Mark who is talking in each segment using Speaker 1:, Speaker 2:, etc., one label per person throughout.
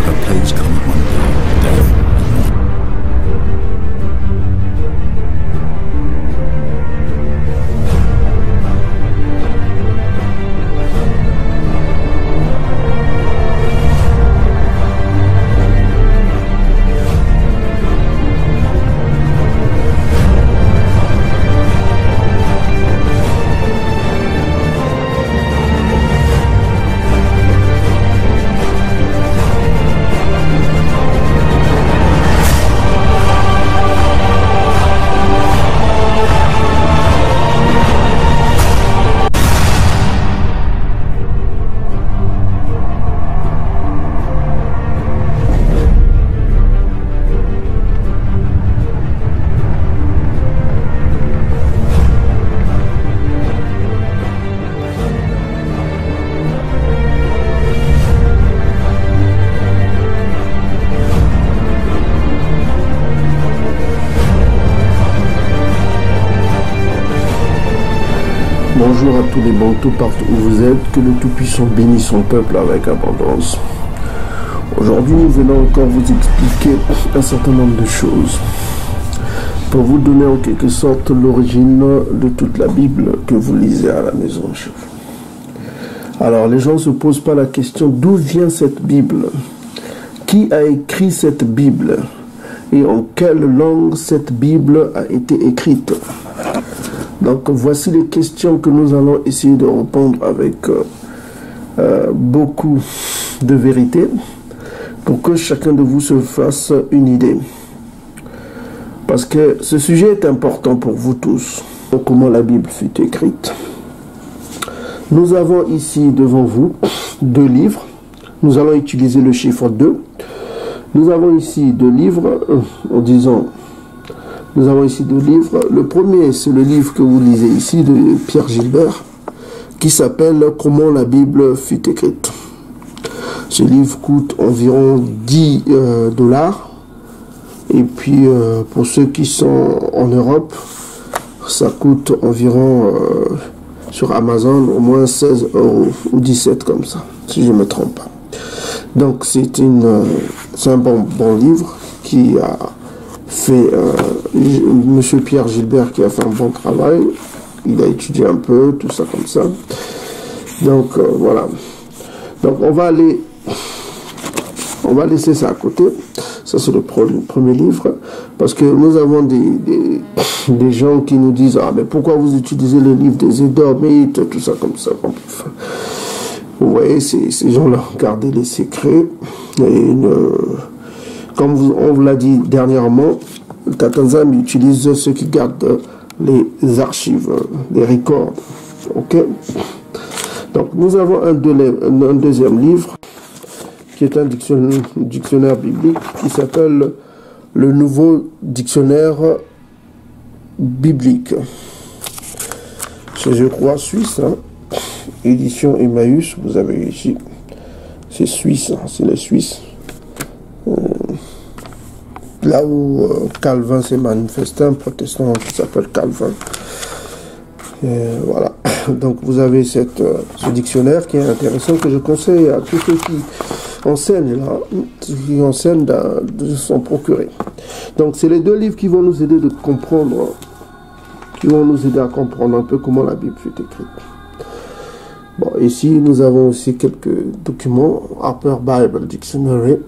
Speaker 1: A plague's coming one day, death and more.
Speaker 2: Bonjour à tous les bantous partout où vous êtes, que le Tout-Puissant bénisse son peuple avec abondance. Aujourd'hui, nous venons encore vous expliquer un certain nombre de choses pour vous donner en quelque sorte l'origine de toute la Bible que vous lisez à la maison. Alors, les gens ne se posent pas la question d'où vient cette Bible, qui a écrit cette Bible et en quelle langue cette Bible a été écrite. Donc voici les questions que nous allons essayer de répondre avec beaucoup de vérité pour que chacun de vous se fasse une idée. Parce que ce sujet est important pour vous tous. Comment la Bible fut écrite. Nous avons ici devant vous deux livres. Nous allons utiliser le chiffre 2. Nous avons ici deux livres en disant... Nous avons ici deux livres. Le premier, c'est le livre que vous lisez ici de Pierre Gilbert, qui s'appelle « Comment la Bible fut écrite ». Ce livre coûte environ 10 $. Et puis, pour ceux qui sont en Europe, ça coûte environ, sur Amazon, au moins 16 € ou 17 comme ça, si je ne me trompe pas. Donc, c'est un bon livre qui a fait... Monsieur Pierre Gilbert qui a fait un bon travail, il a étudié un peu, tout ça comme ça. Donc voilà. Donc on va laisser ça à côté. Ça c'est le premier livre, parce que nous avons des gens qui nous disent ah mais pourquoi vous utilisez le livre des Édomites, tout ça comme ça. Vous voyez, ces gens-là gardent les secrets et comme on vous l'a dit dernièrement, le Tatanzam utilise ceux qui gardent les archives, les records. Ok. Donc nous avons un deuxième livre qui est un dictionnaire biblique qui s'appelle le Nouveau Dictionnaire Biblique. C'est, je crois, suisse. Hein. Édition Emmaüs, vous avez ici. C'est suisse, hein, c'est le suisse. Là où Calvin s'est manifesté, un protestant qui s'appelle Calvin. Et voilà. Donc vous avez ce dictionnaire qui est intéressant, que je conseille à tous ceux qui enseignent là, qui enseignent de s'en procurer. Donc c'est les deux livres qui vont nous aider de comprendre, qui vont nous aider à comprendre un peu comment la Bible fut écrite. Bon, ici nous avons aussi quelques documents, Harper Bible Dictionary.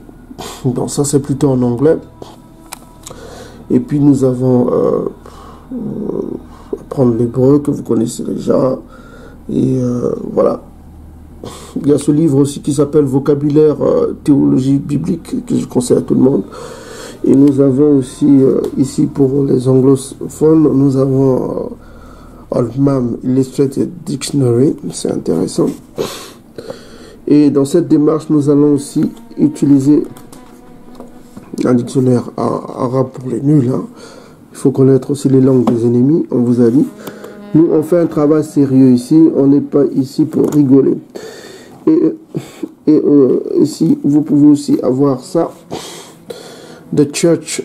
Speaker 2: Donc ça c'est plutôt en anglais. Et puis nous avons apprendre l'hébreu que vous connaissez déjà. Et voilà. Il y a ce livre aussi qui s'appelle Vocabulaire théologie biblique que je conseille à tout le monde. Et nous avons aussi ici pour les anglophones, nous avons Oldham Illustrated Dictionary. C'est intéressant. Et dans cette démarche, nous allons aussi utiliser un dictionnaire arabe pour les nuls. Hein. Il faut connaître aussi les langues des ennemis, on vous a dit. Nous, on fait un travail sérieux ici. On n'est pas ici pour rigoler. Et ici, vous pouvez aussi avoir ça. The Church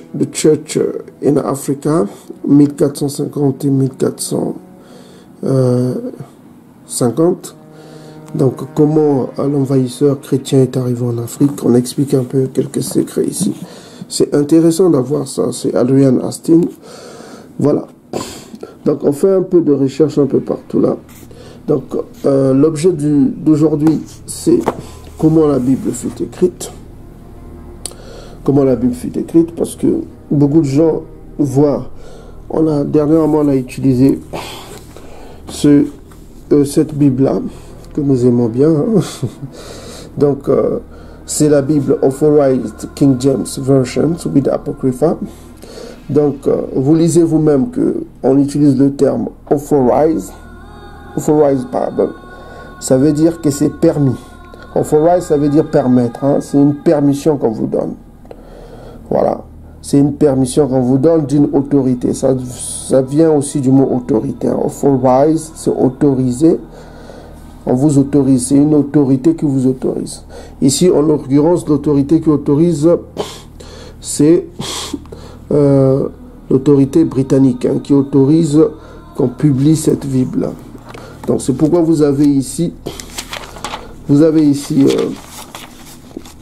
Speaker 2: in Africa, 1450 et 1450. Donc, comment l'envahisseur chrétien est arrivé en Afrique, on explique un peu quelques secrets ici. C'est intéressant d'avoir ça, c'est Adrian Astin. Voilà. Donc, on fait un peu de recherche un peu partout là. Donc, l'objet d'aujourd'hui, c'est comment la Bible fut écrite. Comment la Bible fut écrite, parce que beaucoup de gens voient, dernièrement, on a utilisé cette Bible-là, que nous aimons bien. Hein. Donc, c'est la Bible Authorized King James Version with Apocrypha. Donc, vous lisez vous-même qu'on utilise le terme Authorized Bible. Ça veut dire que c'est permis. Authorized, ça veut dire permettre. Hein. C'est une permission qu'on vous donne. Voilà. C'est une permission qu'on vous donne d'une autorité. Ça vient aussi du mot autorité. Hein. Authorized, c'est autorisé. On vous autorise, c'est une autorité qui vous autorise. Ici, en l'occurrence, l'autorité qui autorise, c'est l'autorité britannique, hein, qui autorise qu'on publie cette Bible-là. Donc, c'est pourquoi vous avez ici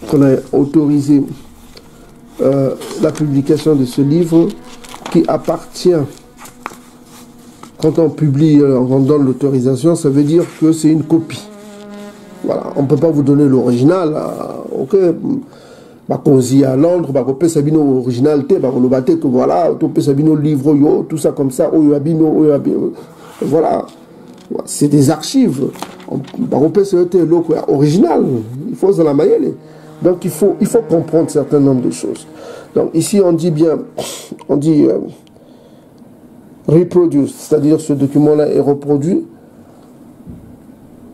Speaker 2: qu'on a autorisé la publication de ce livre qui appartient. Quand on publie, on donne l'autorisation, ça veut dire que c'est une copie. Voilà, on ne peut pas vous donner l'original. Ok, bakozi à Londres, bakopé sabino originalité, bakolobate que voilà, topé sabino livre yo, tout ça comme ça, voilà, c'est des archives. Bakopé c'était l'eau original. Il faut se la mailler. Donc il faut comprendre un certain nombre de choses. Donc ici on dit bien, on dit reproduce, c'est-à-dire ce document-là est reproduit.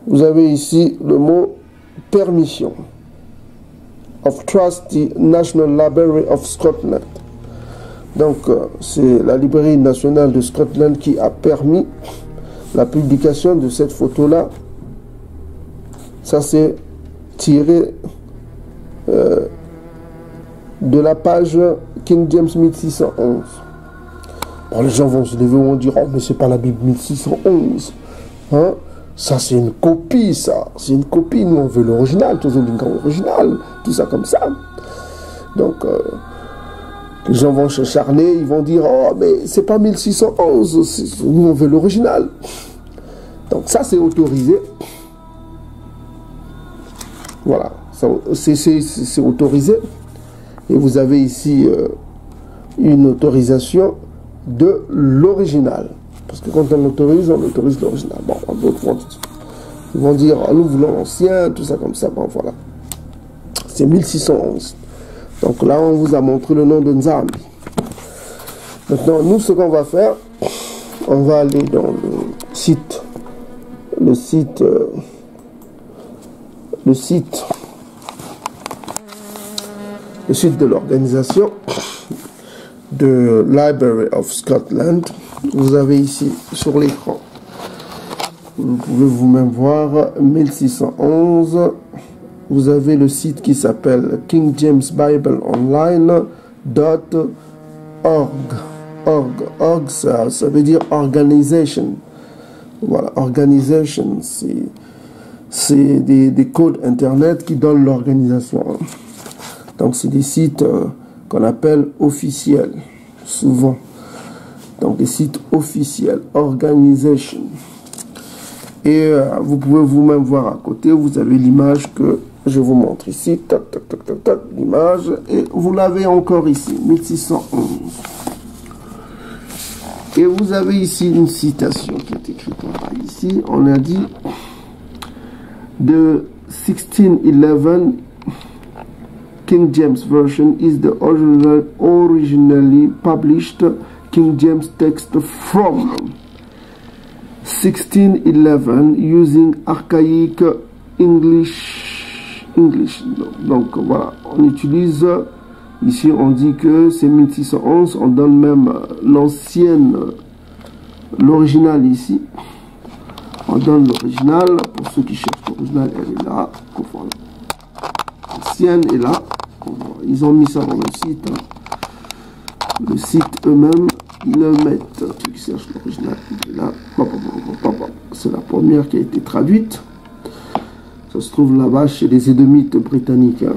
Speaker 2: Vous avez ici le mot permission. Of Trustee National Library of Scotland. Donc, c'est la librairie nationale de Scotland qui a permis la publication de cette photo-là. Ça, c'est tiré de la page King James 1611. Bon, les gens vont se lever et vont dire, oh, mais c'est pas la Bible 1611. Hein? Ça, c'est une copie, ça. C'est une copie. Nous, on veut l'original. Tous les grands original. Tout ça comme ça. Donc, les gens vont s'acharner. Ils vont dire, oh, mais c'est pas 1611. Nous, on veut l'original. Donc, ça, c'est autorisé. Voilà. C'est autorisé. Et vous avez ici une autorisation de l'original. Parce que quand on autorise l'original. Bon, d'autres vont dire, ah, nous voulons l'ancien, tout ça comme ça. Bon, voilà. C'est 1611. Donc là, on vous a montré le nom de Nzambi. Maintenant, nous, ce qu'on va faire, on va aller dans le site de l'organisation de Library of Scotland. Vous avez ici sur l'écran, vous pouvez vous-même voir 1611. Vous avez le site qui s'appelle King James Bible Online.org. Org, ça veut dire organisation. Voilà, organisation, c'est des codes internet qui donnent l'organisation. Donc c'est des sites qu'on appelle officiels, souvent. Donc des sites officiels, organisation. Et vous pouvez vous-même voir à côté, vous avez l'image que je vous montre ici, tac, tac, tac, tac, tac, l'image, et vous l'avez encore ici, 1611. Et vous avez ici une citation qui est écrite en bas ici, on a dit, the 1611 King James Version is the originally published King James text from 1611 using archaic English. Donc voilà, on utilise, ici on dit que c'est 1611, on donne même l'ancienne, l'original ici. On donne l'original, pour ceux qui cherchent l'original, elle est là. L'ancienne est là. Ils ont mis ça dans le site. Le site eux-mêmes, ils le mettent. Ceux qui cherchent l'original, il est là. C'est la première qui a été traduite. Ça se trouve là-bas chez les Édomites britanniques. Hein,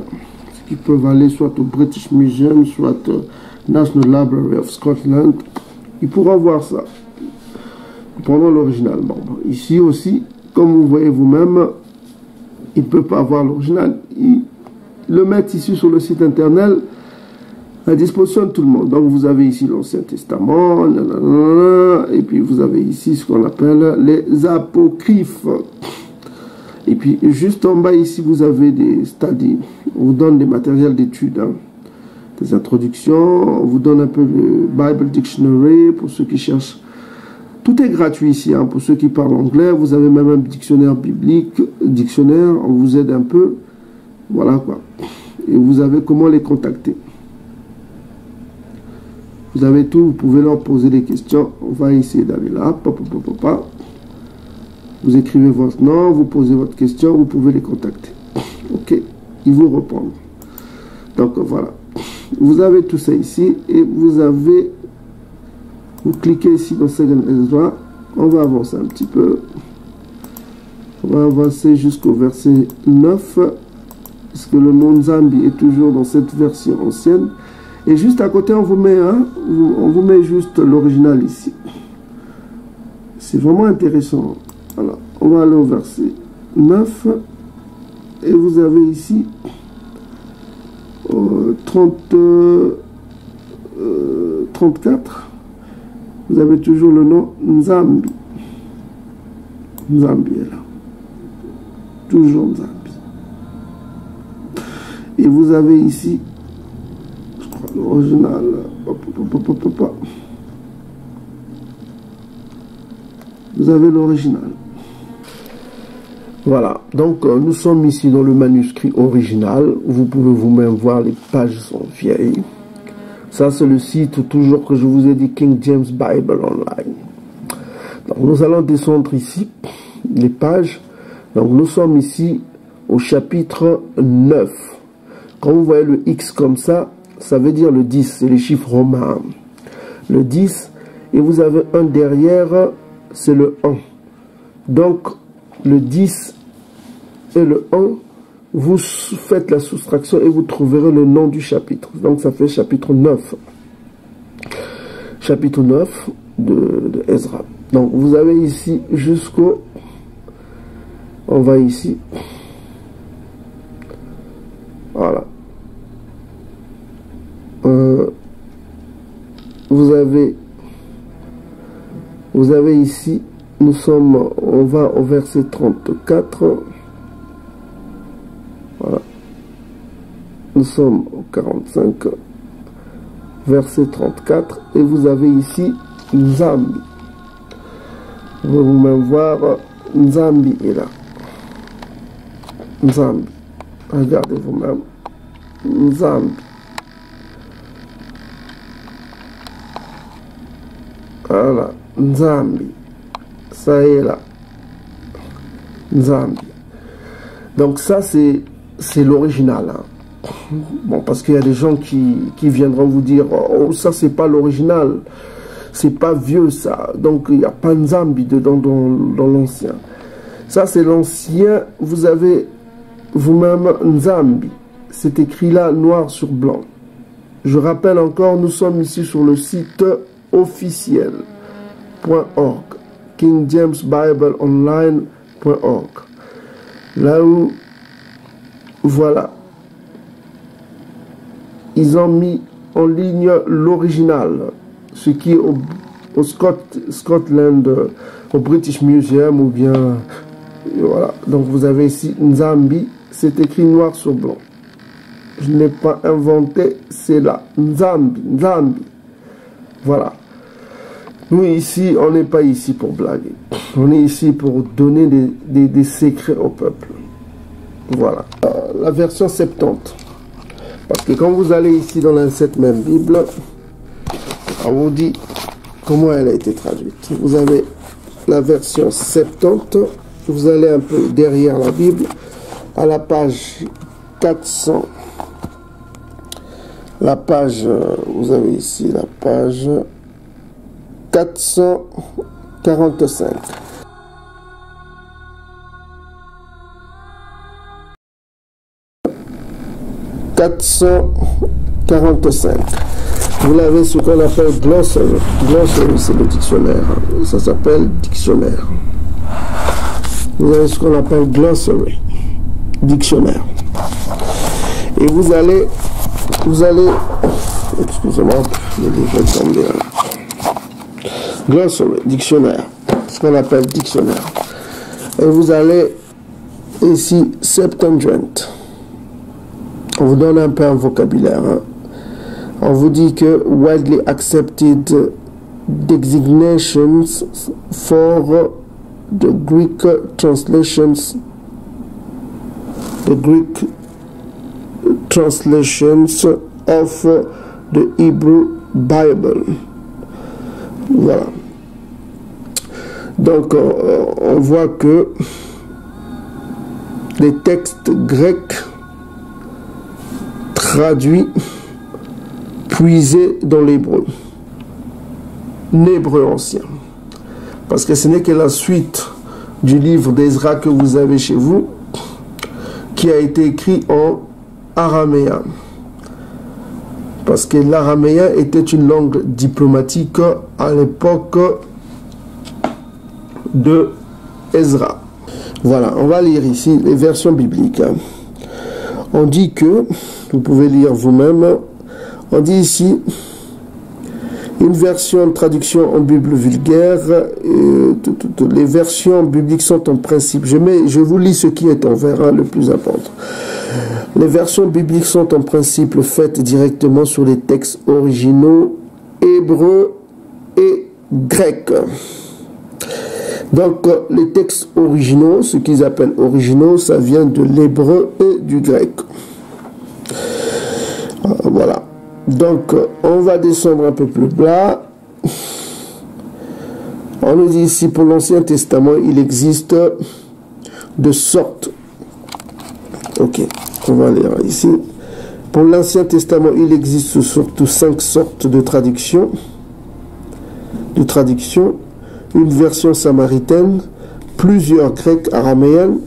Speaker 2: qui peuvent aller soit au British Museum, soit au National Library of Scotland. Ils pourront voir ça. Pendant l'original. Bon, ici aussi, comme vous voyez vous-même, il ne peut pas avoir l'original. Ils le mettent ici sur le site internet à disposition de tout le monde. Donc vous avez ici l'Ancien Testament, et puis vous avez ici ce qu'on appelle les apocryphes. Et puis juste en bas ici, vous avez des studies. On vous donne des matériels d'études, hein, des introductions, on vous donne un peu le Bible Dictionary pour ceux qui cherchent. Tout est gratuit ici, hein, pour ceux qui parlent anglais. Vous avez même un dictionnaire biblique, dictionnaire, on vous aide un peu. Voilà quoi. Et vous avez comment les contacter. Vous avez tout, vous pouvez leur poser des questions. On va essayer d'aller là. Vous écrivez votre nom, vous posez votre question, vous pouvez les contacter. Ok, ils vous répondent. Donc voilà. Vous avez tout ça ici et vous avez... Vous cliquez ici dans Second Ezra. On va avancer un petit peu. On va avancer jusqu'au verset 9. Parce que le mot Nzambi est toujours dans cette version ancienne. Et juste à côté, on vous met, hein, on vous met juste l'original ici. C'est vraiment intéressant. Alors, on va aller au verset 9. Et vous avez ici 34. Vous avez toujours le nom Nzambi. Nzambi est là. Toujours Nzambi. Et vous avez ici, je crois, l'original. Vous avez l'original. Voilà. Donc, nous sommes ici dans le manuscrit original. Vous pouvez vous-même voir, les pages sont vieilles. Ça, c'est le site, toujours que je vous ai dit, King James Bible Online. Donc, nous allons descendre ici, les pages. Donc, nous sommes ici au chapitre 9. Quand vous voyez le X comme ça veut dire le 10, c'est les chiffres romains. Le 10, et vous avez un derrière, c'est le 1. Donc, le 10 et le 1, vous faites la soustraction et vous trouverez le nom du chapitre. Donc ça fait chapitre 9. Chapitre 9 de Ezra. Donc vous avez ici jusqu'au... On va ici. Voilà. Vous avez ici, on va au verset 34. Voilà. Nous sommes au 45, verset 34, et vous avez ici Nzambi. Vous pouvez vous-même voir, Nzambi est là. Nzambi. Regardez vous-même. Nzambi. Voilà. Nzambi. Ça est là. Nzambi. Donc ça, c'est l'original. Hein. Bon, parce qu'il y a des gens qui viendront vous dire, oh, ça, c'est pas l'original. C'est pas vieux, ça. Donc, il n'y a pas Nzambi dedans dans l'ancien. Ça, c'est l'ancien. Vous avez vous-même Nzambi. C'est écrit là, noir sur blanc. Je rappelle encore, nous sommes ici sur le site officiel.org. KingJamesBibleOnline.org. Là où, voilà, ils ont mis en ligne l'original, ce qui est au Scotland, au British Museum, ou bien, voilà. Donc vous avez ici Nzambi, c'est écrit noir sur blanc. Je n'ai pas inventé, c'est là, Nzambi, Nzambi. Voilà. Nous ici, on n'est pas ici pour blaguer. On est ici pour donner des secrets au peuple. Voilà. La version 70. Parce que quand vous allez ici dans cette même Bible, on vous dit comment elle a été traduite. Vous avez la version 70. Vous allez un peu derrière la Bible, à la page 400. La page, vous avez ici la page 445. 445. Vous l'avez ce qu'on appelle glossary. Glossary, c'est le dictionnaire. Ça s'appelle dictionnaire. Vous avez ce qu'on appelle glossary. Dictionnaire. Et vous allez, excusez-moi, le livre est tombé. Glossary, dictionnaire. Ce qu'on appelle dictionnaire. Et vous allez ici, Septuagint. On vous donne un peu un vocabulaire. Hein. On vous dit que widely accepted designations for the Greek translations of the Hebrew Bible. Voilà. Donc, on voit que les textes grecs traduits, puisés dans l'hébreu ancien. Parce que ce n'est que la suite du livre d'Ezra que vous avez chez vous, qui a été écrit en araméen. Parce que l'araméen était une langue diplomatique à l'époque de Ezra. Voilà, on va lire ici les versions bibliques. On dit que, vous pouvez lire vous-même, on dit ici, une version de traduction en Bible vulgaire, les versions bibliques sont en principe, je vous lis ce qui est en vert, le plus important. Les versions bibliques sont en principe faites directement sur les textes originaux hébreux et grecs. Donc, les textes originaux, ce qu'ils appellent originaux, ça vient de l'hébreu et du grec. Voilà. Donc, on va descendre un peu plus bas. On nous dit ici, pour l'Ancien Testament, il existe de sortes. Ok, on va lire ici. Pour l'Ancien Testament, il existe surtout 5 sortes de traductions. Une version samaritaine, plusieurs grecs, araméennes,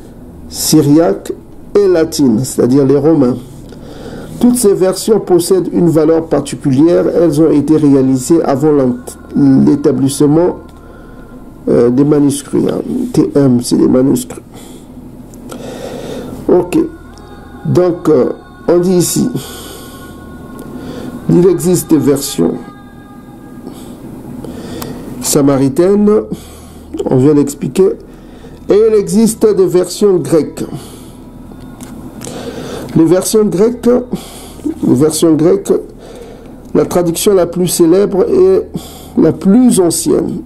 Speaker 2: syriaques et latines, c'est-à-dire les romains. Toutes ces versions possèdent une valeur particulière. Elles ont été réalisées avant l'établissement des manuscrits. Hein. TM, c'est des manuscrits. Ok. Donc, on dit ici, il existe des versions samaritaines, on vient d'expliquer, et il existe des versions grecques. Les versions grecques, la traduction la plus célèbre et la plus ancienne,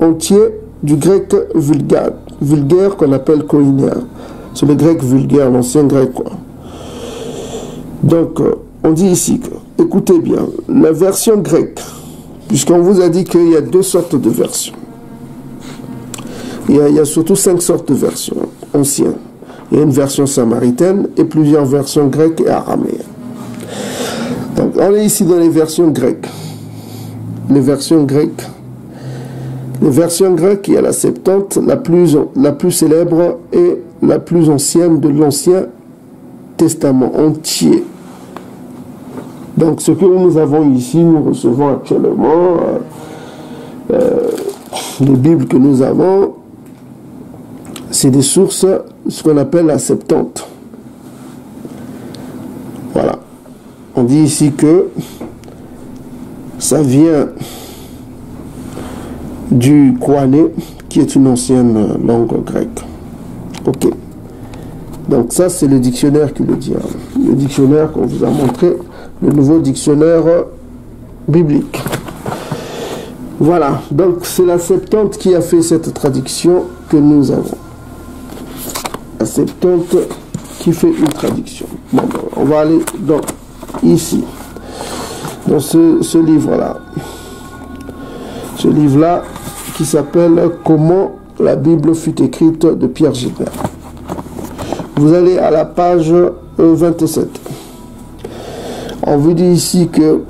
Speaker 2: entier du grec vulgaire qu'on appelle koinéa. C'est le grec vulgaire, l'ancien grec, quoi. Donc, on dit ici que, écoutez bien, la version grecque, puisqu'on vous a dit qu'il y a 2 sortes de versions. Il y a surtout 5 sortes de versions anciennes. Il y a une version samaritaine et plusieurs versions grecques et araméennes. Donc, on est ici dans les versions grecques. Les versions grecques, il y a la Septante, la plus célèbre et la plus ancienne de l'Ancien Testament entier. Donc, ce que nous avons ici, nous recevons actuellement, les Bibles que nous avons, c'est des sources, ce qu'on appelle la Septante. Voilà. On dit ici que ça vient du koiné, qui est une ancienne langue grecque. Ok. Donc ça, c'est le dictionnaire qui le dit. Hein. Le dictionnaire qu'on vous a montré, le nouveau dictionnaire biblique. Voilà. Donc c'est la Septante qui a fait cette traduction que nous avons. La Septante qui fait une traduction. Bon, on va aller ici, dans ce livre-là. Ce livre-là qui s'appelle « Comment la Bible fut écrite » de Pierre Gilbert. Vous allez à la page 27. On vous dit ici que,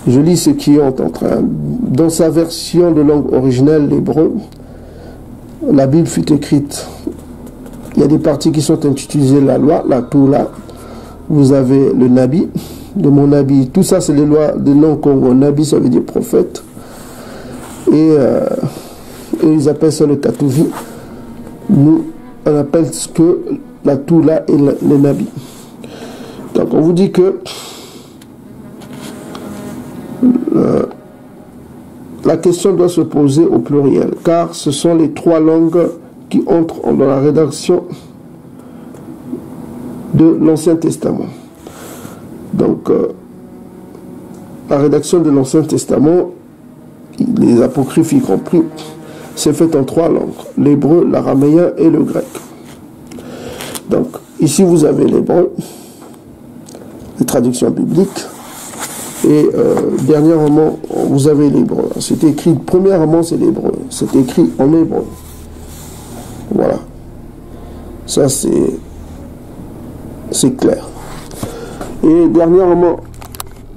Speaker 2: je lis ce qui est en train, dans sa version de langue originelle, l'hébreu, la Bible fut écrite Il y a des parties qui sont intitulées la loi, la Toula. Vous avez le Nabi, de mon Nabi. Tout ça, c'est les lois de langue Congo. Nabi, ça veut dire prophète. Et ils appellent ça le Katuvi. Nous, on appelle ce que la Toula et le Nabi. Donc, on vous dit que la question doit se poser au pluriel, car ce sont les trois langues qui entrent dans la rédaction de l'Ancien Testament. Donc, la rédaction de l'Ancien Testament, les apocryphes y compris, c'est fait en trois langues, l'hébreu, l'araméen et le grec. Donc, ici vous avez l'hébreu, les traductions bibliques, et dernièrement, vous avez l'hébreu. C'est écrit, premièrement, c'est l'hébreu. C'est écrit en hébreu. Voilà. Ça, c'est clair. Et dernièrement,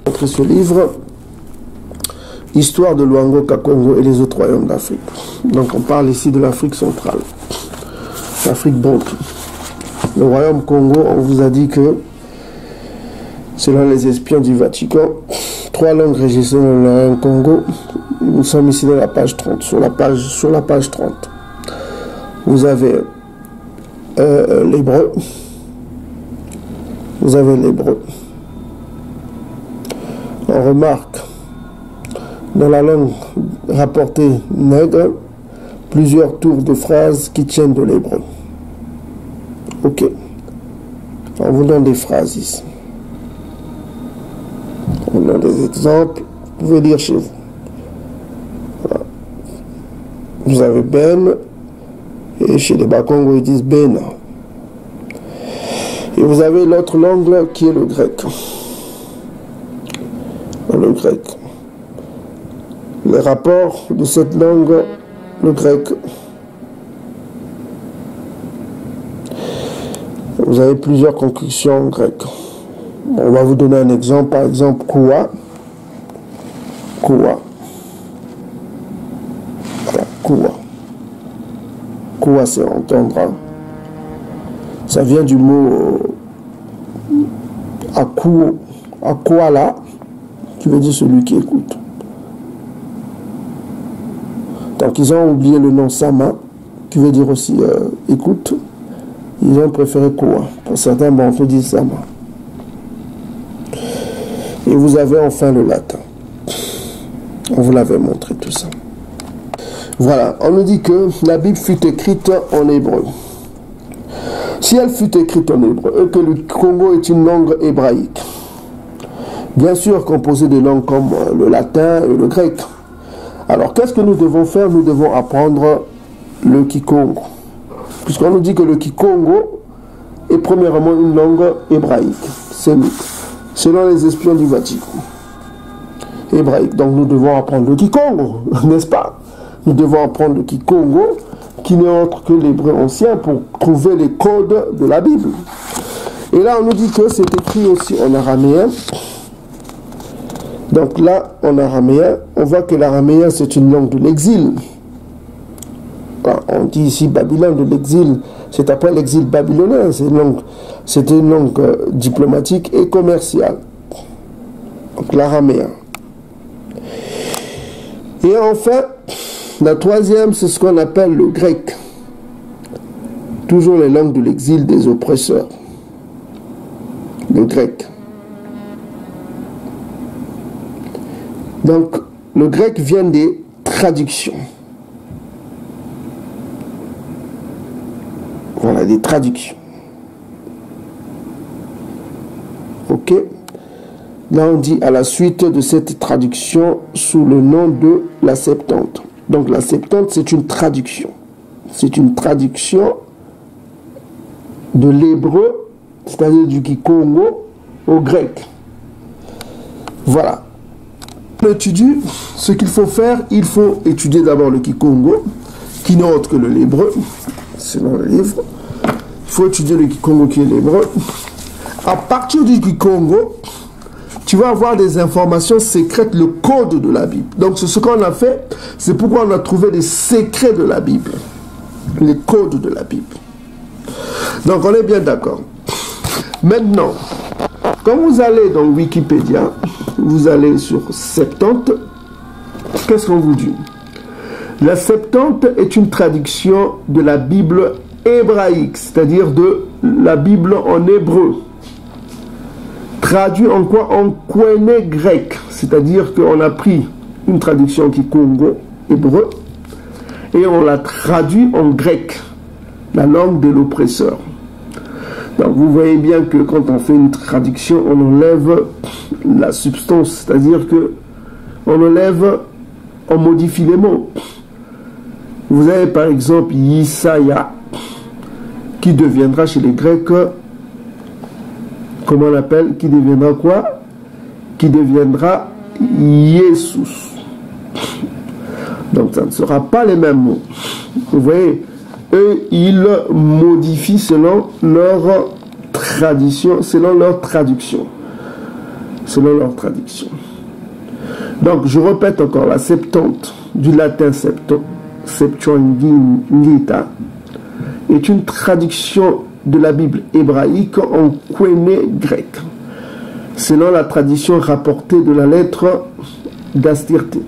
Speaker 2: entre ce livre, Histoire de Luango, Kakongo et les autres royaumes d'Afrique. Donc, on parle ici de l'Afrique centrale. L'Afrique bantoue. Le royaume Congo, on vous a dit que selon les espions du Vatican, trois langues régissant le royaume Congo. Nous sommes ici dans la page 30. Sur la page 30, vous avez l'hébreu. Vous avez l'hébreu. On remarque dans la langue rapportée nègre plusieurs tours de phrases qui tiennent de l'hébreu. Ok. On vous donne des phrases ici. On a des exemples, vous pouvez lire chez vous. Voilà. Vous avez Ben, et chez les Bakongo ils disent Ben. Et vous avez l'autre langue qui est le grec. Le grec. Les rapports de cette langue, le grec. Vous avez plusieurs conclusions grecques. On va vous donner un exemple, par exemple, Koua. Koua. Voilà, Koua. Koua, c'est entendre. Ça vient du mot Akwala, qui veut dire celui qui écoute. Donc, ils ont oublié le nom Sama, qui veut dire aussi écoute. Ils ont préféré Koua. Pour certains, bon, on peut dire Sama. Et vous avez enfin le latin. On vous l'avait montré tout ça. Voilà, on nous dit que la Bible fut écrite en hébreu. Si elle fut écrite en hébreu, et que le Congo est une langue hébraïque, bien sûr composée de langues comme le latin et le grec. Alors qu'est-ce que nous devons faire? Nous devons apprendre le Kikongo. Puisqu'on nous dit que le Kikongo est premièrement une langue hébraïque. C'est selon les espions du Vatican. Hébraïque. Donc nous devons apprendre le Kikongo, n'est-ce pas? Nous devons apprendre le Kikongo, qui n'est autre que l'hébreu ancien, pour trouver les codes de la Bible. Et là, on nous dit que c'est écrit aussi en araméen. Donc là, en araméen, on voit que l'araméen, c'est une langue de l'exil. On dit ici Babylone de l'exil, c'est après l'exil babylonien, c'était une langue diplomatique et commerciale. Donc l'araméen. Et enfin, la troisième, c'est ce qu'on appelle le grec. Toujours les langues de l'exil des oppresseurs. Le grec. Donc, le grec vient des traductions. Voilà, des traductions. Ok. Là, on dit à la suite de cette traduction sous le nom de la Septante. Donc, la Septante, c'est une traduction. C'est une traduction de l'hébreu, c'est-à-dire du Kikongo, au grec. Voilà. On étudie ce qu'il faut faire. Il faut étudier d'abord le Kikongo, qui n'est autre que l'hébreu, selon le livre. Il faut étudier le Kikongo qui est l'hébreu. À partir du Kikongo, tu vas avoir des informations secrètes, le code de la Bible. Donc c'est ce qu'on a fait, c'est pourquoi on a trouvé les secrets de la Bible, les codes de la Bible. Donc on est bien d'accord. Maintenant, quand vous allez dans Wikipédia, vous allez sur Septante, qu'est-ce qu'on vous dit? La Septante est une traduction de la Bible hébraïque, c'est-à-dire de la Bible en hébreu. Traduit en quoi? En koiné grec, c'est-à-dire qu'on a pris une traduction qui est congo, hébreu, et on l'a traduit en grec, la langue de l'oppresseur. Donc vous voyez bien que quand on fait une traduction, on enlève la substance, c'est-à-dire que on enlève, on modifie les mots. Vous avez par exemple Yisaya, qui deviendra chez les Grecs, comment on l'appelle? Qui deviendra quoi? Qui deviendra Jesus. Donc ça ne sera pas les mêmes mots. Vous voyez, eux, ils modifient selon leur tradition, selon leur traduction. Selon leur traduction. Donc, je répète encore, la Septante, du latin Septuaginta, est une traduction de la Bible hébraïque en koiné grec, selon la tradition rapportée de la lettre d'Astirté.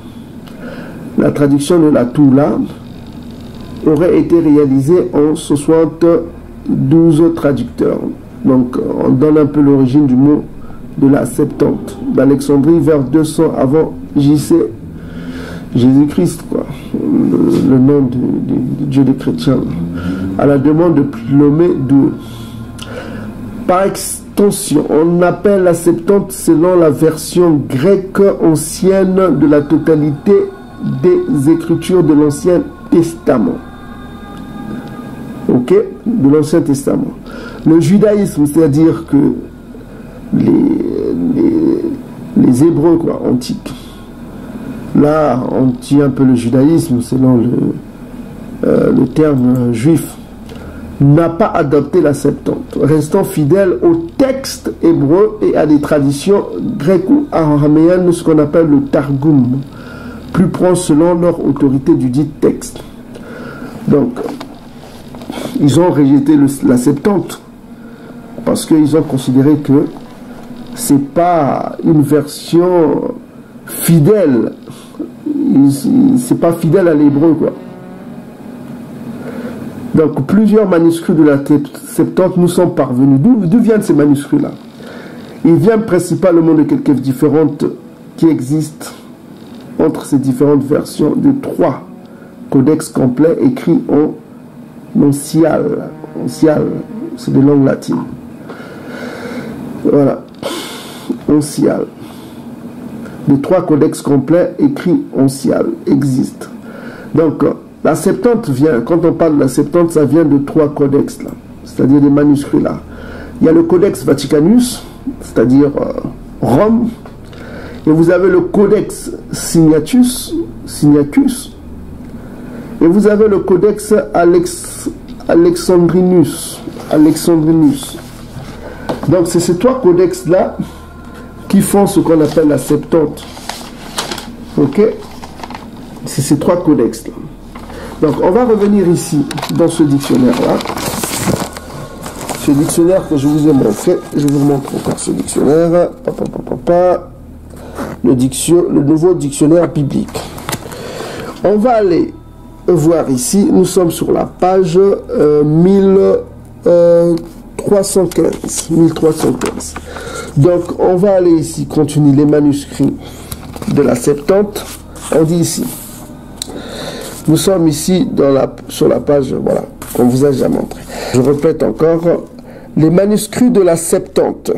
Speaker 2: La traduction de la Toula aurait été réalisée en 72 traducteurs. Donc, on donne un peu l'origine du mot de la Septante. D'Alexandrie vers 200 avant JC, Jésus-Christ, quoi. Le nom du Dieu des chrétiens. À la demande de Ptolémée II. Par extension, on appelle la Septante selon la version grecque ancienne de la totalité des écritures de l'Ancien Testament. Ok, de l'Ancien Testament. Le judaïsme, c'est-à-dire que les Hébreux, quoi, antiques. Là, on dit un peu le judaïsme selon le terme juif, n'a pas adopté la Septante, restant fidèle au texte hébreu et à des traditions gréco-araméennes, ce qu'on appelle le Targum, plus proche selon leur autorité du dit texte. Donc, ils ont rejeté la Septante parce qu'ils ont considéré que c'est pas une version fidèle, c'est pas fidèle à l'hébreu, quoi. Donc plusieurs manuscrits de la Septante nous sont parvenus. D'où viennent ces manuscrits-là? Ils viennent principalement de quelques différentes qui existent entre ces différentes versions de 3 codex complets écrits en oncial. Oncial, c'est de langue latine. Voilà. Oncial. Les 3 codex complets écrits oncial existent. Donc, la Septante vient, quand on parle de la Septante, ça vient de 3 codex, là, c'est-à-dire des manuscrits là. Il y a le Codex Vaticanus, c'est-à-dire Rome, et vous avez le Codex Signacus, et vous avez le Codex Alexandrinus. Donc c'est ces 3 codex là qui font ce qu'on appelle la Septante. Ok? C'est ces 3 codex là. Donc on va revenir ici dans ce dictionnaire là. Ce dictionnaire que je vous ai montré. Je vous montre encore ce dictionnaire. Le nouveau dictionnaire biblique. On va aller voir ici. Nous sommes sur la page 1315. Donc on va aller ici continuer les manuscrits de la Septante. On dit ici. Nous sommes ici sur la page, voilà, qu'on vous a déjà montré. Je répète encore, les manuscrits de la Septante.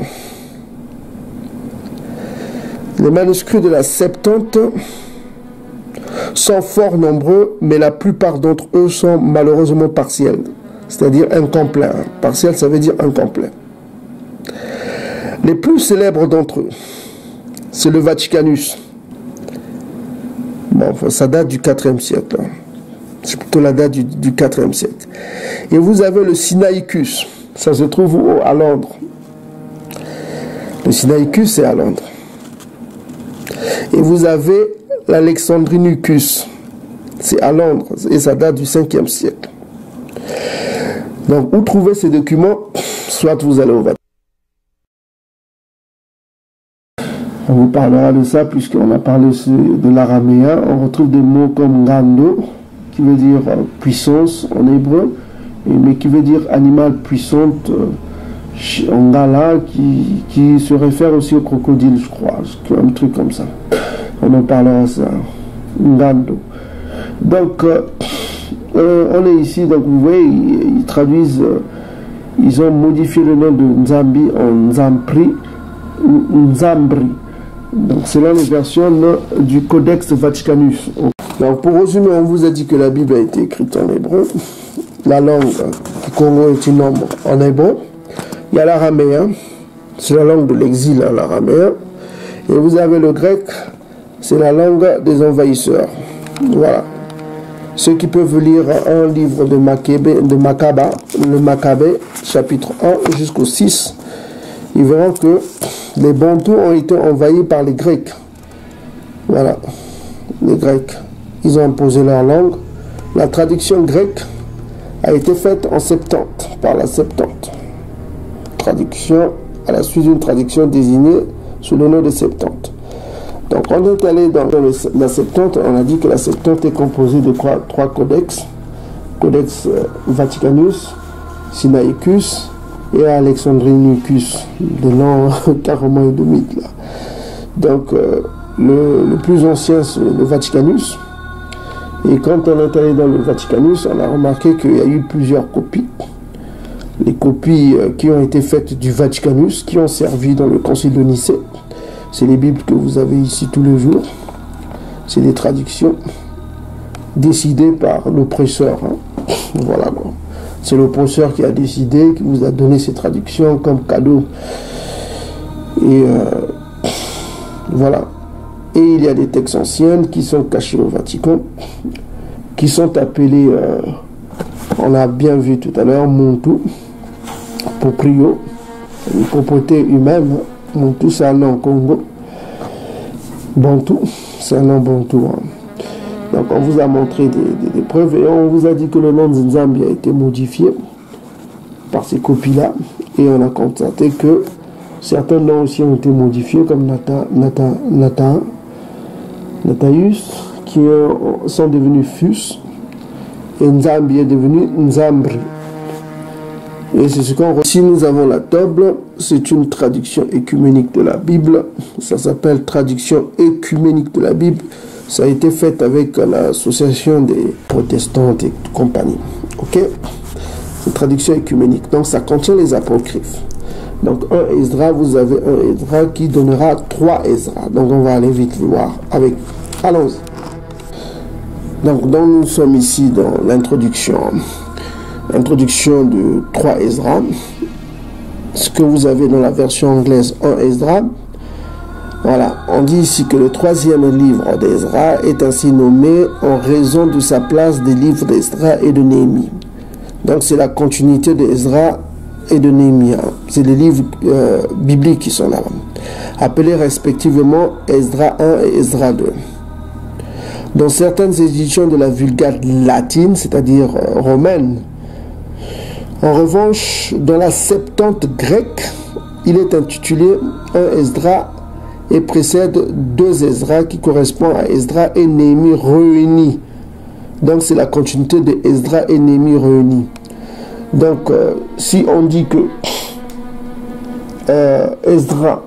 Speaker 2: Les manuscrits de la Septante sont fort nombreux, mais la plupart d'entre eux sont malheureusement partiels, c'est-à-dire incomplets. Partiel, ça veut dire incomplet. Les plus célèbres d'entre eux, c'est le Vaticanus. Bon, ça date du 4e siècle. C'est plutôt la date du 4e siècle. Et vous avez le Sinaïcus. Ça se trouve à Londres. Le Sinaïcus, c'est à Londres. Et vous avez l'Alexandrinicus. C'est à Londres. Et ça date du 5e siècle. Donc, où trouver ces documents? Soit vous allez au Vatican. On vous parlera de ça puisqu'on a parlé de l'araméen. On retrouve des mots comme Ngando, qui veut dire puissance en hébreu, mais qui veut dire animal puissante en gala, qui se réfère aussi au crocodile, je crois, un truc comme ça. On en parlera de ça. Ngando. Donc, on est ici, donc vous voyez, ils traduisent, ils ont modifié le nom de Nzambi en Nzampri, Nzambri. Donc, selon les versions du Codex Vaticanus. Donc, pour résumer, on vous a dit que la Bible a été écrite en hébreu. La langue du Congo est une langue en hébreu. Il y a l'araméen, c'est la langue de l'exil, l'araméen. Et vous avez le grec, c'est la langue des envahisseurs. Voilà. Ceux qui peuvent lire un livre de Macaba, le Maccabée, chapitre 1 jusqu'au 6, ils verront que les Bantous ont été envahis par les Grecs. Voilà, les Grecs. Ils ont imposé leur langue. La traduction grecque a été faite en 70, par la Septante. Traduction à la suite d'une traduction désignée sous le nom de Septante. Donc on est allé dans la Septante, on a dit que la Septante est composée de trois codex. Codex Vaticanus, Sinaicus et Alexandrinicus, des noms carrément édomites là. Donc le plus ancien c'est le Vaticanus. Et quand on est allé dans le Vaticanus, on a remarqué qu'il y a eu plusieurs copies. Les copies qui ont été faites du Vaticanus, qui ont servi dans le Concile de Nicée. C'est les Bibles que vous avez ici tous les jours. C'est des traductions décidées par l'oppresseur. Hein. Voilà. Bon. C'est l'oppresseur qui a décidé, qui vous a donné ces traductions comme cadeau. Et voilà. Et il y a des textes anciens qui sont cachés au Vatican, qui sont appelés, on l'a bien vu tout à l'heure, Montou, Poprio, une propriété humaine. Montou, c'est un nom Congo. Bantou, c'est un nom Bantou. Hein. Donc on vous a montré des preuves et on vous a dit que le nom de Nzambi a été modifié par ces copies-là. Et on a constaté que certains noms aussi ont été modifiés, comme Nataïus, qui sont devenus Fus, et Nzambi est devenu Nzambri. Et c'est ce qu'on voit. Ici, nous avons la table. C'est une traduction écuménique de la Bible. Ça s'appelle traduction écuménique de la Bible. Ça a été fait avec l'association des protestants et compagnie. Ok? C'est traduction écuménique. Donc, ça contient les apocryphes. Donc, un Esdra, vous avez un Esdra qui donnera 3 Esdra. Donc, on va aller vite voir avec. Allons-y. Donc, nous sommes ici dans l'introduction. Introduction de 3 Esdra. Ce que vous avez dans la version anglaise 1 Esdra. Voilà, on dit ici que le 3e livre d'Esdra est ainsi nommé en raison de sa place des livres d'Esdra et de Néhémie. Donc c'est la continuité d'Esdra et de Néhémie. C'est les livres bibliques qui sont là, appelés respectivement Esdra 1 et Esdra 2. Dans certaines éditions de la Vulgate latine, c'est-à-dire romaine, en revanche, dans la Septante grecque, il est intitulé un Esdra et précède 2 Esdra qui correspondent à Esdra et Néhémie réunis. Donc c'est la continuité de Esdra et Néhémie réunis. Donc si on dit que Esdra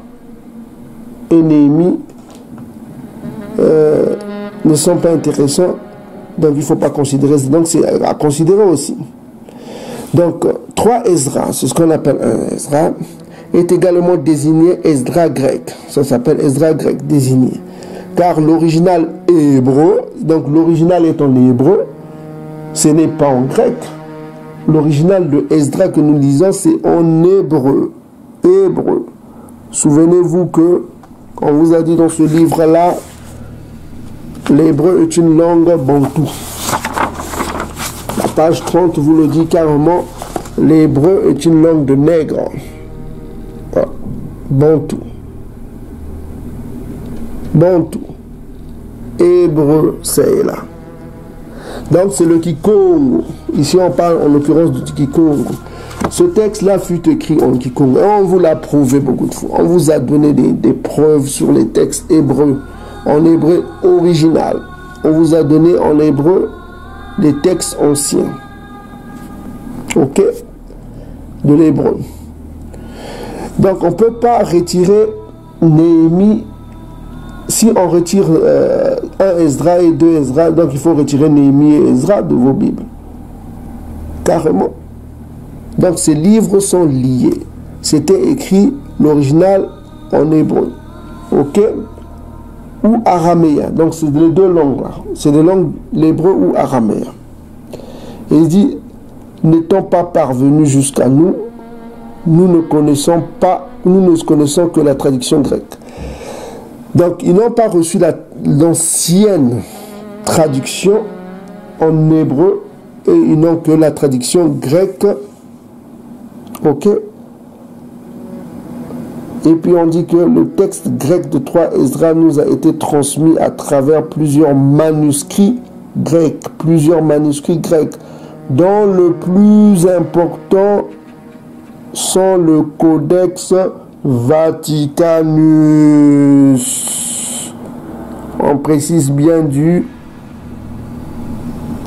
Speaker 2: et Néhémie ne sont pas intéressants, donc il ne faut pas considérer. Donc c'est à considérer aussi. Donc, 3 Esdra, c'est ce qu'on appelle un Esdra, est également désigné Esdra grec. Ça s'appelle Esdra grec désigné. Car l'original hébreu, donc l'original est en hébreu, ce n'est pas en grec. L'original de Esdra que nous lisons, c'est en hébreu. Hébreu. Souvenez-vous que, on vous a dit dans ce livre-là, l'hébreu est une langue bantou. La page 30 vous le dit carrément, l'hébreu est une langue de nègre. Voilà. Bantou. Bantou. Hébreu, c'est là. Donc c'est le Kikongo. Ici on parle en l'occurrence du Kikongo. Ce texte-là fut écrit en Kikongo. Et on vous l'a prouvé beaucoup de fois. On vous a donné des preuves sur les textes hébreux, en hébreu original. On vous a donné en hébreu des textes anciens. Ok? De l'hébreu. Donc on ne peut pas retirer Néhémie. Si on retire un Esdra et deux Esdra, donc il faut retirer Néhémie et Esdra de vos Bibles. Carrément. Donc ces livres sont liés. C'était écrit l'original en hébreu. Ok? Ou araméen. Donc c'est les deux langues là. C'est les langues, l'hébreu ou araméen. Et il dit, n'étant pas parvenus jusqu'à nous, nous ne connaissons que la traduction grecque. Donc ils n'ont pas reçu l'ancienne traduction en hébreu et ils n'ont que la traduction grecque. Ok. Et puis on dit que le texte grec de 3 Esdra nous a été transmis à travers plusieurs manuscrits grecs, dont le plus important sont le Codex Vaticanus. On précise bien du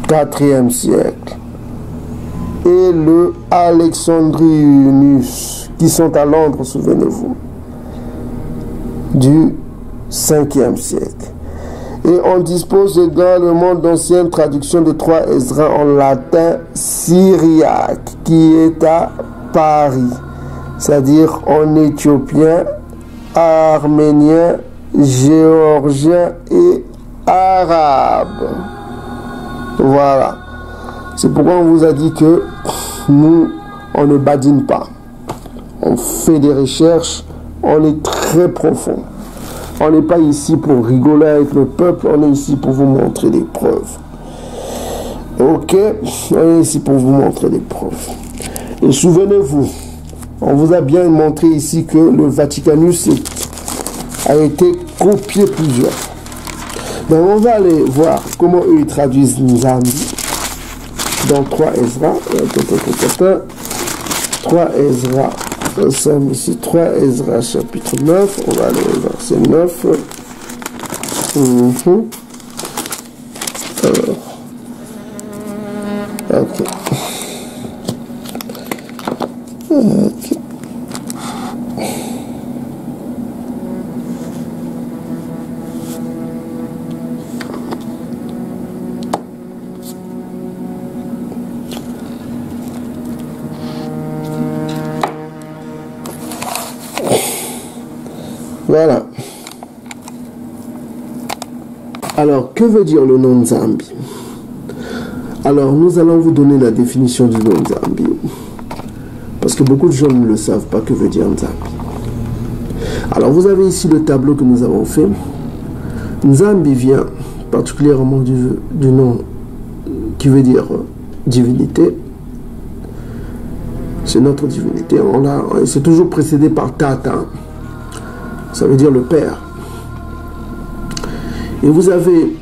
Speaker 2: 4e siècle. Et le Alexandrinus, qui sont à Londres, souvenez-vous, du 5e siècle. Et on dispose également d'anciennes traductions de 3 Esdra en latin syriaque, qui est à Paris, c'est-à-dire en éthiopien, arménien, géorgien et arabe. Voilà. C'est pourquoi on vous a dit que nous, on ne badine pas. On fait des recherches, on est très profond. On n'est pas ici pour rigoler avec le peuple, on est ici pour vous montrer des preuves. Ok? On est ici pour vous montrer des preuves. Et souvenez-vous, on vous a bien montré ici que le Vaticanus a été copié plusieurs fois. Donc on va aller voir comment eux ils traduisent Nzambi dans 3 Esdra. 3 Esdra. Nous sommes ici 3 Esdra chapitre 9. On va aller au verset 9. Alors. Ok. Ok. Voilà. Alors, que veut dire le nom Nzambi? Alors, nous allons vous donner la définition du nom Nzambi. Parce que beaucoup de gens ne le savent pas que veut dire Nzambi. Alors, vous avez ici le tableau que nous avons fait. Nzambi vient particulièrement du nom qui veut dire divinité. C'est notre divinité. C'est toujours précédé par Tata. Ça veut dire le Père. Et vous avez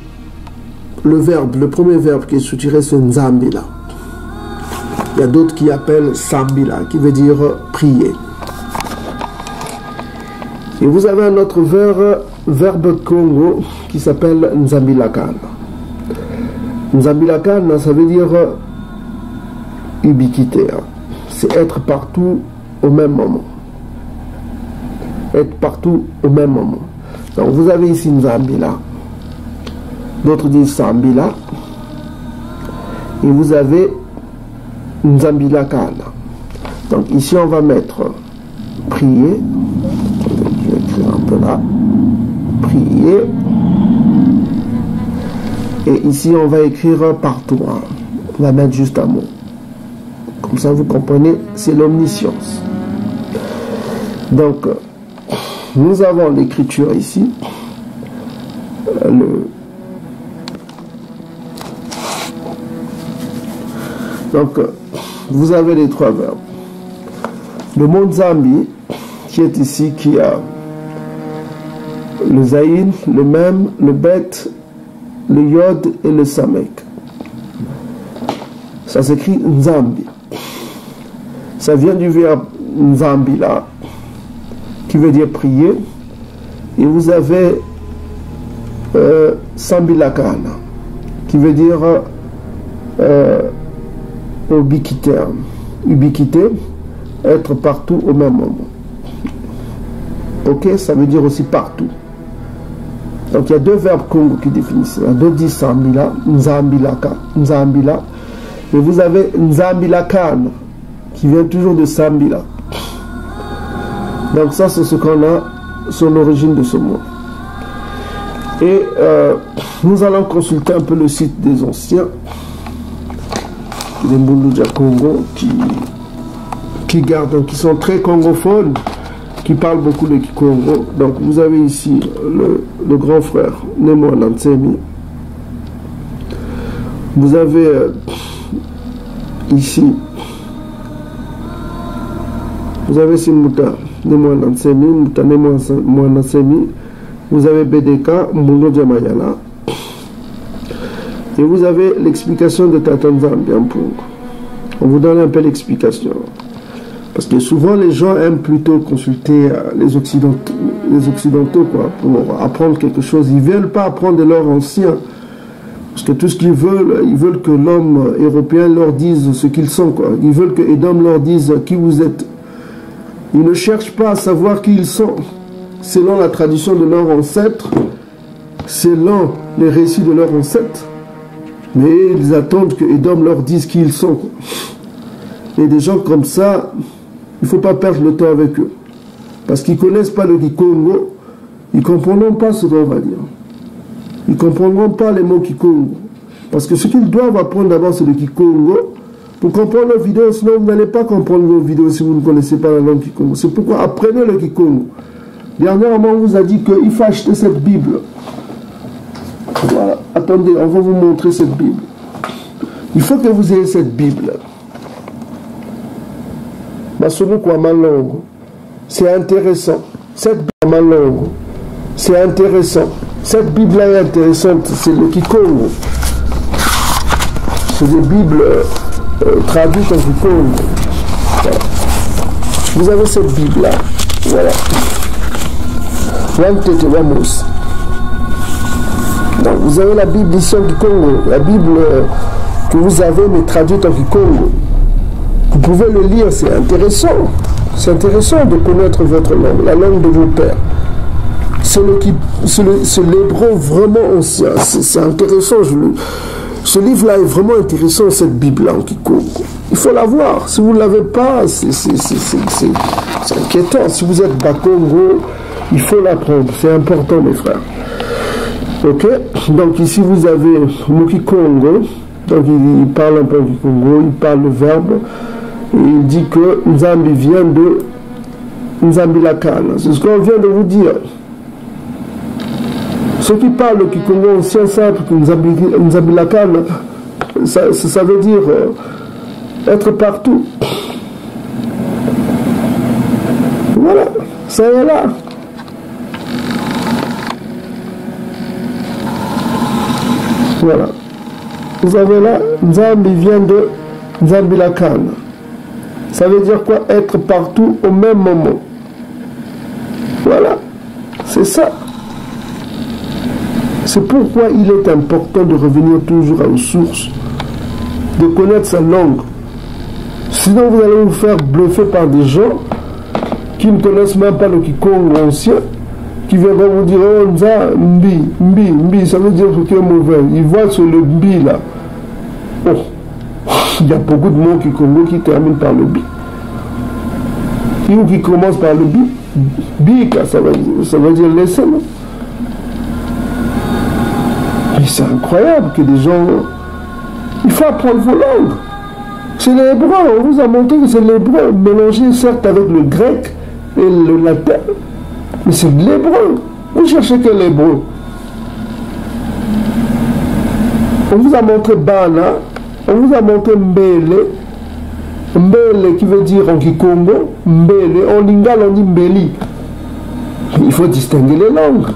Speaker 2: le verbe, le premier verbe qui est soutiré, c'est Nzambila. Il y a d'autres qui appellent Sambila, qui veut dire prier. Et vous avez un autre verbe Congo qui s'appelle Nzambilakan. Nzambilakan, ça veut dire ubiquité. C'est être partout au même moment. Être partout au même moment. Donc vous avez ici Nzambila. D'autres disent Sambila. Et vous avez Nzambila Kana. Donc ici on va mettre prier. Je vais écrire un peu là. Prier. Et ici on va écrire partout. On va mettre juste un mot. Comme ça vous comprenez, c'est l'omniscience. Donc nous avons l'écriture ici. Donc, vous avez les trois verbes. Le mot Nzambi, qui est ici, qui a le Zaïn, le Mem, le Bet, le Yod et le Samek. ça s'écrit Nzambi. Ça vient du verbe Nzambila, qui veut dire prier. Et vous avez Sambilakana, qui veut dire ubiquité, être partout au même moment. Ok, ça veut dire aussi partout. Donc il y a deux verbes Congo qui définissent. Il y a deux dit Sambila, Nzambilaka, Nzambila. Et vous avez Nzambilakan, qui vient toujours de Sambila. Donc ça, c'est ce qu'on a sur l'origine de ce mot. Et nous allons consulter un peu le site des anciens, les Mbunduja Congo, qui sont très congophones, qui parlent beaucoup le Kikongo. Donc vous avez ici le grand frère Nemo Nansemi. Vous avez ici, vous avez Simuta Nemo Nansemi, Muta Nemo Nansemi. Vous avez BDK, Mbungo Djamayala. Et vous avez l'explication de Tatanzambi en Pungo. On vous donne un peu l'explication. Parce que souvent les gens aiment plutôt consulter les Occidentaux quoi, pour apprendre quelque chose. Ils ne veulent pas apprendre de leurs anciens. Parce que tout ce qu'ils veulent, ils veulent que l'homme européen leur dise ce qu'ils sont. Quoi. Ils veulent que Edom leur dise qui vous êtes. Ils ne cherchent pas à savoir qui ils sont. Selon la tradition de leurs ancêtres, selon les récits de leurs ancêtres, mais ils attendent que Edom leur dise qui ils sont. Et des gens comme ça, il ne faut pas perdre le temps avec eux. Parce qu'ils ne connaissent pas le Kikongo, ils ne comprendront pas ce qu'on va dire. Ils ne comprendront pas les mots Kikongo. Parce que ce qu'ils doivent apprendre d'abord, c'est le Kikongo. Pour comprendre leurs vidéos, sinon vous n'allez pas comprendre vos vidéos si vous ne connaissez pas la langue Kikongo. C'est pourquoi apprenez le Kikongo. Dernièrement, on vous a dit qu'il faut acheter cette Bible. Voilà. Attendez, on va vous montrer cette Bible. Il faut que vous ayez cette Bible. C'est intéressant. Cette Bible, c'est intéressant. Cette Bible est intéressante. C'est le Kikongo. C'est des Bibles traduites en Kikongo. Voilà. Vous avez cette Bible-là. Voilà. Donc, vous avez la Bible ici en Kikongo, la Bible que vous avez mais traduite en Kikongo. Vous pouvez le lire, c'est intéressant. C'est intéressant de connaître votre langue, la langue de vos pères. C'est l'hébreu vraiment ancien, c'est intéressant. Ce livre-là est vraiment intéressant, cette Bible-là en Kikongo. Il faut la voir. Si vous ne l'avez pas, c'est inquiétant. Si vous êtes Bakongo, il faut l'apprendre, c'est important mes frères. Ok, donc ici vous avez le Kikongo, donc il parle un peu du Congo, il parle le verbe, et il dit que Nzambi vient de Nzambilakana. C'est ce qu'on vient de vous dire. Ceux qui parlent le Kikongo ancien simple, Nzambilakana, ça veut dire être partout. Voilà, ça est là. Voilà. Vous avez là, Nzambi vient de Nzambilakana. Ça veut dire quoi? Être partout au même moment. Voilà. C'est ça. C'est pourquoi il est important de revenir toujours aux sources, de connaître sa langue. Sinon, vous allez vous faire bluffer par des gens qui ne connaissent même pas le Kikongo ancien, qui viendront vous dire, oh, Nza, Mbi, ça veut dire ce qui est mauvais. Ils voient sur le Mbi là. Oh, il y a beaucoup de mots Kikongo qui terminent par le Bi. Ou qui commencent par le Bi. Bika, ça veut dire laisser, non? Mais c'est incroyable que des gens... Il faut apprendre vos langues. C'est l'hébreu, on vous a montré que c'est l'hébreu, mélangé certes avec le grec et le latin. Mais c'est l'hébreu. Vous cherchez que l'hébreu. On vous a montré Bana, on vous a montré Mbele. Mbele qui veut dire en Kikongo, Mbele, en Lingala on dit Mbeli. Il faut distinguer les langues.